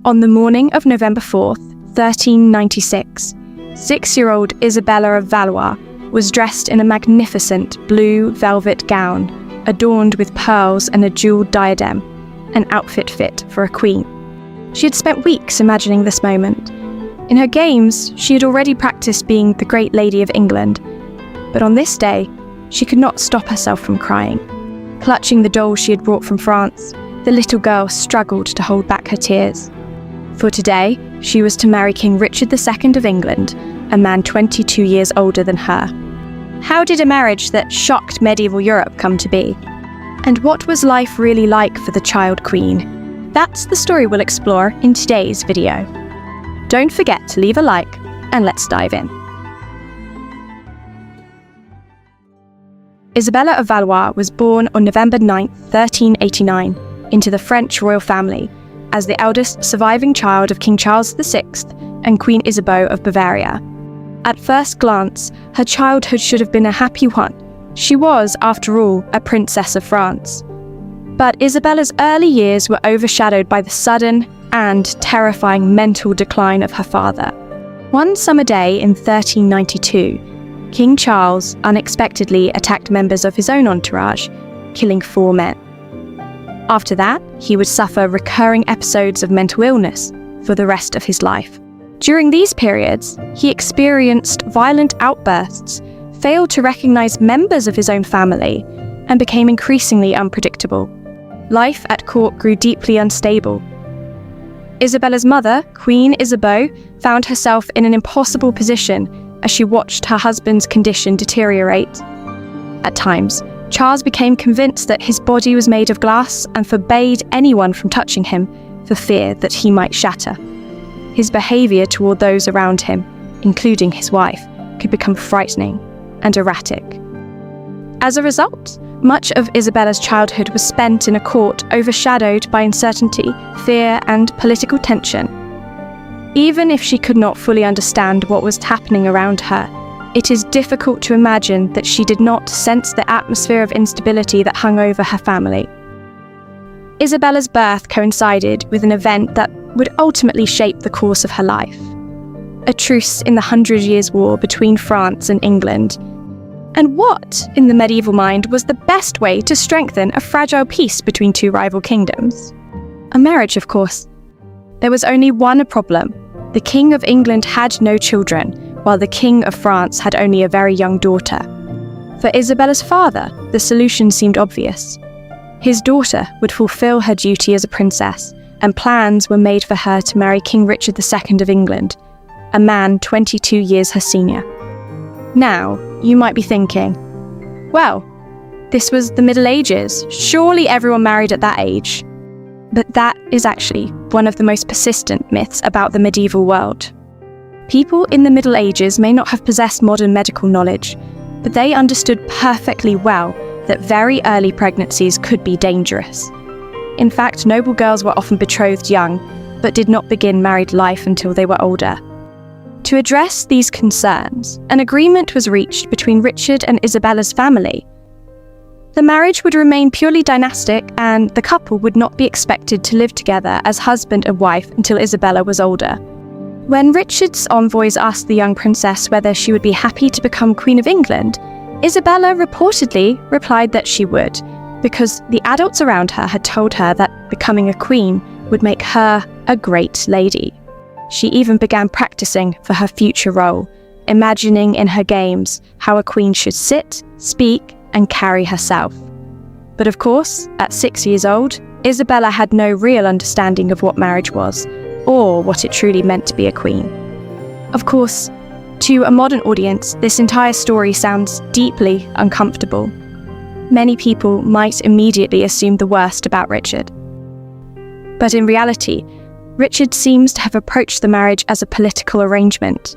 On the morning of November 4th, 1396, 6-year-old Isabella of Valois was dressed in a magnificent blue velvet gown, adorned with pearls and a jewelled diadem, an outfit fit for a queen. She had spent weeks imagining this moment. In her games, she had already practiced being the great lady of England, but on this day, she could not stop herself from crying. Clutching the doll she had brought from France, the little girl struggled to hold back her tears. For today, she was to marry King Richard II of England, a man 22 years older than her. How did a marriage that shocked medieval Europe come to be? And what was life really like for the child queen? That's the story we'll explore in today's video. Don't forget to leave a like, and let's dive in. Isabella of Valois was born on November 9, 1389, into the French royal family, as the eldest surviving child of King Charles VI and Queen Isabeau of Bavaria. At first glance, her childhood should have been a happy one. She was, after all, a princess of France. But Isabella's early years were overshadowed by the sudden and terrifying mental decline of her father. One summer day in 1392, King Charles unexpectedly attacked members of his own entourage, killing 4 men. After that, he would suffer recurring episodes of mental illness for the rest of his life. During these periods, he experienced violent outbursts, failed to recognize members of his own family, and became increasingly unpredictable. Life at court grew deeply unstable. Isabella's mother, Queen Isabeau, found herself in an impossible position as she watched her husband's condition deteriorate. At times, Charles became convinced that his body was made of glass and forbade anyone from touching him for fear that he might shatter. His behaviour toward those around him, including his wife, could become frightening and erratic. As a result, much of Isabella's childhood was spent in a court overshadowed by uncertainty, fear, and political tension. Even if she could not fully understand what was happening around her, it is difficult to imagine that she did not sense the atmosphere of instability that hung over her family. Isabella's birth coincided with an event that would ultimately shape the course of her life: a truce in the 100 Years' War between France and England. And what, in the medieval mind, was the best way to strengthen a fragile peace between 2 rival kingdoms? A marriage, of course. There was only one problem. The King of England had no children, while the King of France had only a very young daughter. For Isabella's father, the solution seemed obvious. His daughter would fulfill her duty as a princess, and plans were made for her to marry King Richard II of England, a man 22 years her senior. Now, you might be thinking, well, this was the Middle Ages. Surely everyone married at that age. But that is actually one of the most persistent myths about the medieval world. People in the Middle Ages may not have possessed modern medical knowledge, but they understood perfectly well that very early pregnancies could be dangerous. In fact, noble girls were often betrothed young, but did not begin married life until they were older. To address these concerns, an agreement was reached between Richard and Isabella's family. The marriage would remain purely dynastic, and the couple would not be expected to live together as husband and wife until Isabella was older. When Richard's envoys asked the young princess whether she would be happy to become Queen of England, Isabella reportedly replied that she would, because the adults around her had told her that becoming a queen would make her a great lady. She even began practicing for her future role, imagining in her games how a queen should sit, speak, and carry herself. But of course, at 6 years old, Isabella had no real understanding of what marriage was, or what it truly meant to be a queen. Of course, to a modern audience, this entire story sounds deeply uncomfortable. Many people might immediately assume the worst about Richard. But in reality, Richard seems to have approached the marriage as a political arrangement.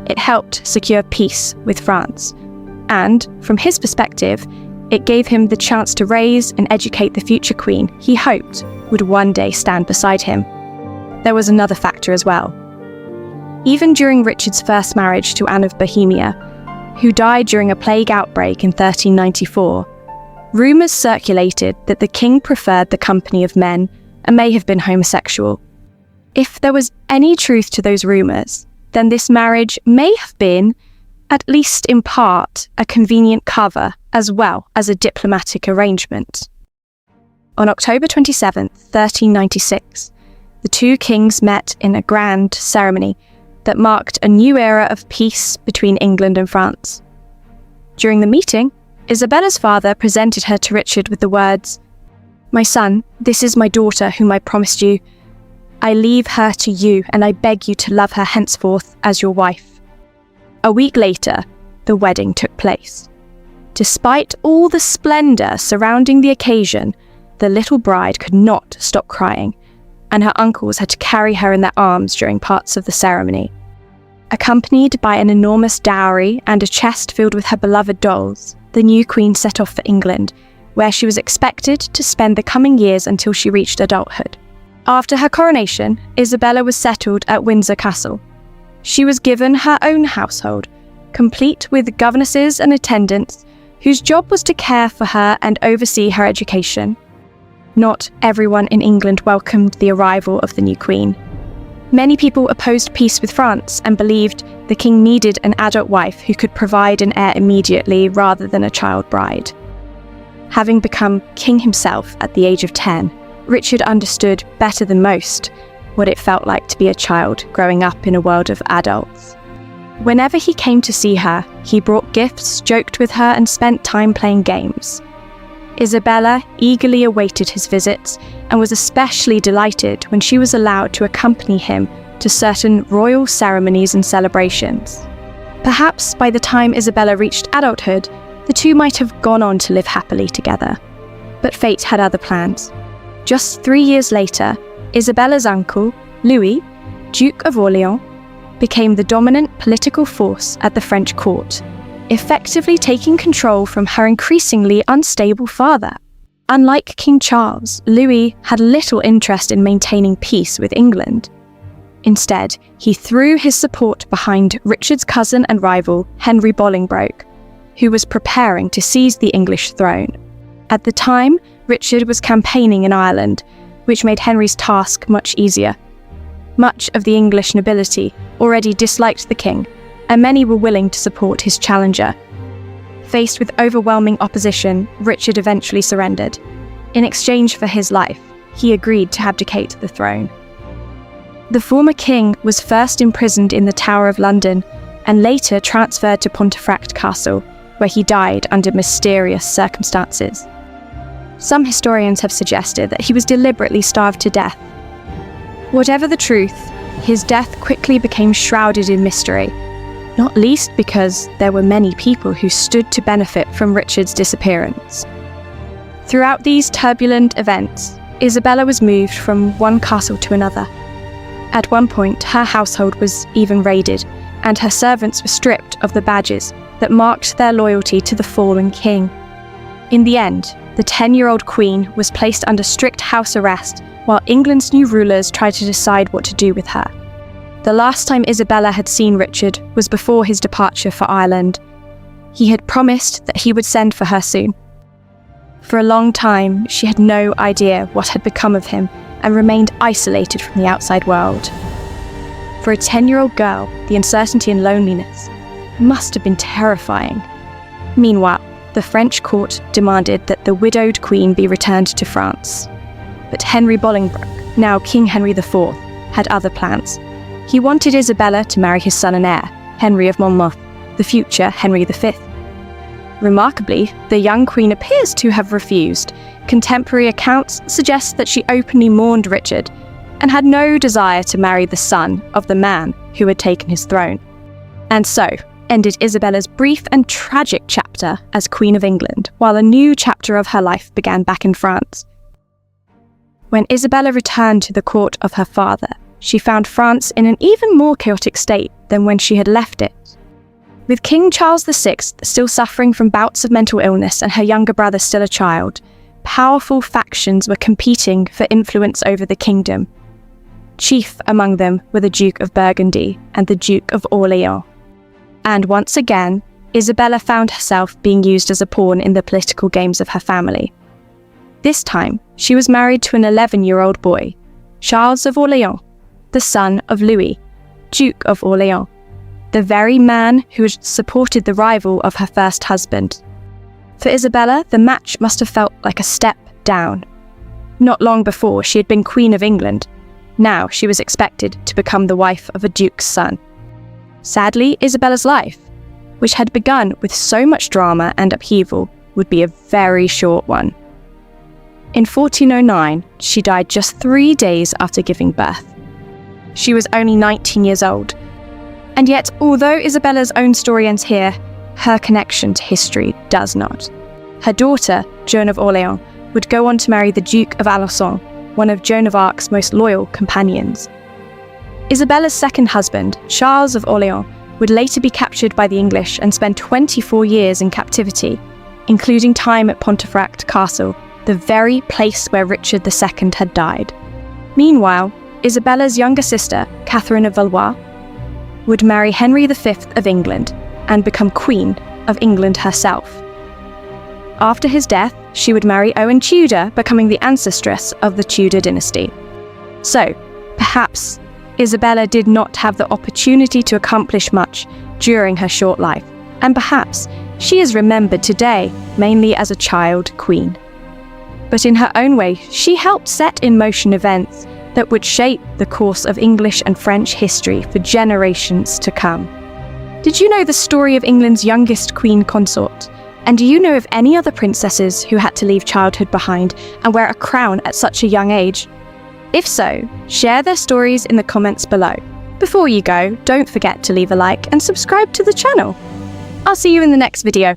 It helped secure peace with France, and, from his perspective, it gave him the chance to raise and educate the future queen he hoped would one day stand beside him. There was another factor as well. Even during Richard's first marriage to Anne of Bohemia, who died during a plague outbreak in 1394, rumours circulated that the king preferred the company of men and may have been homosexual. If there was any truth to those rumours, then this marriage may have been, at least in part, a convenient cover as well as a diplomatic arrangement. On October 27, 1396, the two kings met in a grand ceremony that marked a new era of peace between England and France. During the meeting, Isabella's father presented her to Richard with the words, "My son, this is my daughter whom I promised you. I leave her to you, and I beg you to love her henceforth as your wife." A week later, the wedding took place. Despite all the splendour surrounding the occasion, the little bride could not stop crying, and her uncles had to carry her in their arms during parts of the ceremony. Accompanied by an enormous dowry and a chest filled with her beloved dolls, the new queen set off for England, where she was expected to spend the coming years until she reached adulthood. After her coronation, Isabella was settled at Windsor Castle. She was given her own household, complete with governesses and attendants, whose job was to care for her and oversee her education. Not everyone in England welcomed the arrival of the new queen. Many people opposed peace with France and believed the king needed an adult wife who could provide an heir immediately rather than a child bride. Having become king himself at the age of 10, Richard understood better than most what it felt like to be a child growing up in a world of adults. Whenever he came to see her, he brought gifts, joked with her, and spent time playing games. Isabella eagerly awaited his visits and was especially delighted when she was allowed to accompany him to certain royal ceremonies and celebrations. Perhaps by the time Isabella reached adulthood, the two might have gone on to live happily together. But fate had other plans. Just 3 years later, Isabella's uncle, Louis, Duke of Orleans, became the dominant political force at the French court, effectively taking control from her increasingly unstable father. Unlike King Charles, Louis had little interest in maintaining peace with England. Instead, he threw his support behind Richard's cousin and rival, Henry Bolingbroke, who was preparing to seize the English throne. At the time, Richard was campaigning in Ireland, which made Henry's task much easier. Much of the English nobility already disliked the king, and many were willing to support his challenger. Faced with overwhelming opposition, Richard eventually surrendered. In exchange for his life, he agreed to abdicate the throne. The former king was first imprisoned in the Tower of London and later transferred to Pontefract Castle, where he died under mysterious circumstances. Some historians have suggested that he was deliberately starved to death. Whatever the truth, his death quickly became shrouded in mystery, not least because there were many people who stood to benefit from Richard's disappearance. Throughout these turbulent events, Isabella was moved from one castle to another. At one point, her household was even raided, and her servants were stripped of the badges that marked their loyalty to the fallen king. In the end, the 10-year-old queen was placed under strict house arrest while England's new rulers tried to decide what to do with her. The last time Isabella had seen Richard was before his departure for Ireland. He had promised that he would send for her soon. For a long time, she had no idea what had become of him and remained isolated from the outside world. For a 10-year-old girl, the uncertainty and loneliness must have been terrifying. Meanwhile, the French court demanded that the widowed queen be returned to France. But Henry Bolingbroke, now King Henry IV, had other plans. He wanted Isabella to marry his son and heir, Henry of Monmouth, the future Henry V. Remarkably, the young queen appears to have refused. Contemporary accounts suggest that she openly mourned Richard and had no desire to marry the son of the man who had taken his throne. And so ended Isabella's brief and tragic chapter as Queen of England, while a new chapter of her life began back in France. When Isabella returned to the court of her father, she found France in an even more chaotic state than when she had left it. With King Charles VI still suffering from bouts of mental illness and her younger brother still a child, powerful factions were competing for influence over the kingdom. Chief among them were the Duke of Burgundy and the Duke of Orleans. And once again, Isabella found herself being used as a pawn in the political games of her family. This time, she was married to an 11-year-old boy, Charles of Orleans, the son of Louis, Duke of Orléans, the very man who had supported the rival of her first husband. For Isabella, the match must have felt like a step down. Not long before, she had been Queen of England. Now she was expected to become the wife of a duke's son. Sadly, Isabella's life, which had begun with so much drama and upheaval, would be a very short one. In 1409, she died just 3 days after giving birth. She was only 19 years old. And yet, although Isabella's own story ends here, her connection to history does not. Her daughter, Joan of Orléans, would go on to marry the Duke of Alençon, one of Joan of Arc's most loyal companions. Isabella's second husband, Charles of Orléans, would later be captured by the English and spend 24 years in captivity, including time at Pontefract Castle, the very place where Richard II had died. Meanwhile, Isabella's younger sister, Catherine of Valois, would marry Henry V of England and become Queen of England herself. After his death, she would marry Owen Tudor, becoming the ancestress of the Tudor dynasty. So, perhaps Isabella did not have the opportunity to accomplish much during her short life, and perhaps she is remembered today mainly as a child queen. But in her own way, she helped set in motion events that would shape the course of English and French history for generations to come. Did you know the story of England's youngest queen consort? And do you know of any other princesses who had to leave childhood behind and wear a crown at such a young age? If so, share their stories in the comments below. Before you go, don't forget to leave a like and subscribe to the channel. I'll see you in the next video.